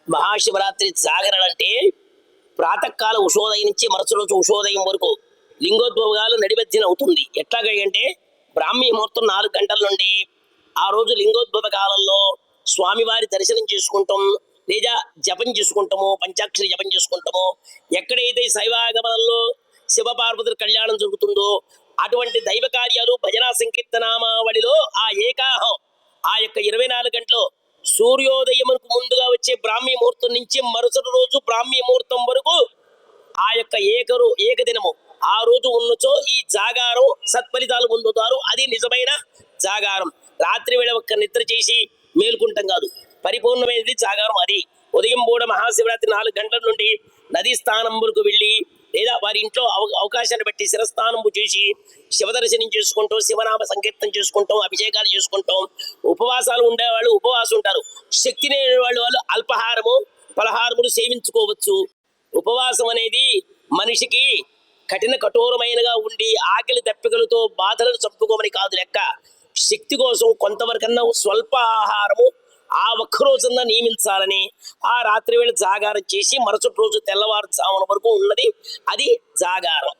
మహాశివరాత్రి జాగరణ అంటే ప్రాతకాల ఉషోదయం నుంచి మరుసటి రోజు ఉషోదయం వరకు లింగోద్భవాలు నడిమధ్యన అవుతుంది. ఎట్లాగంటే బ్రాహ్మీ ముహూర్తం 4 గంటల నుండి ఆ రోజు లింగోద్భవ కాలంలో స్వామివారి దర్శనం చేసుకుంటాం, లేదా జపం చేసుకుంటాము, పంచాక్షరి జపం చేసుకుంటాము. ఎక్కడైతే శైవాగమనంలో శివపార్వతుల కళ్యాణం జరుగుతుందో అటువంటి దైవ కార్యాలు భజనా సంకీర్తనామావళిలో ఆ యొక్క 24 గంటలు సూర్యోదయమునకు ముందుగా వచ్చే బ్రాహ్మీ ముహూర్తం నుంచి మరుసటి రోజు బ్రాహ్మీ ముహూర్తం వరకు ఆ యొక్క ఏకదినము ఆ రోజు ఉన్నచో ఈ జాగారం సత్ఫలితాలు పొందుతారు. అది నిజమైన జాగారం. రాత్రి వేళ ఒక్క నిద్ర చేసి మేలుకుంటాం కాదు, పరిపూర్ణమైనది జాగారం. అది ఉదయం పూట మహాశివరాత్రి 4 గంటల నుండి నదీ స్థానం వరకు వెళ్ళి లేదా వారి ఇంట్లో అవకాశాన్ని బట్టి శిరస్నానము చేసి శివదర్శనం చేసుకుంటాం, శివనామ సంకీర్తనం చేసుకుంటాం, అభిషేకాలు చేసుకుంటాం. ఉపవాసాలు ఉండేవాళ్ళు ఉపవాసం ఉంటారు. శక్తి లేని వాళ్ళు అల్పహారము పలహారములు సేవించుకోవచ్చు. ఉపవాసం అనేది మనిషికి కఠోరమైనగా ఉండి ఆకలి దప్పికలతో బాధలను చంపుకోమని కాదు లెక్క. శక్తి కోసం కొంతవరకన్నా స్వల్ప ఆహారము ఆ ఒక్క రోజున నియమించాలని ఆ రాత్రి వేళ జాగారం చేసి మరుసటి రోజు తెల్లవారుజామున వరకు ఉన్నది అది జాగారం.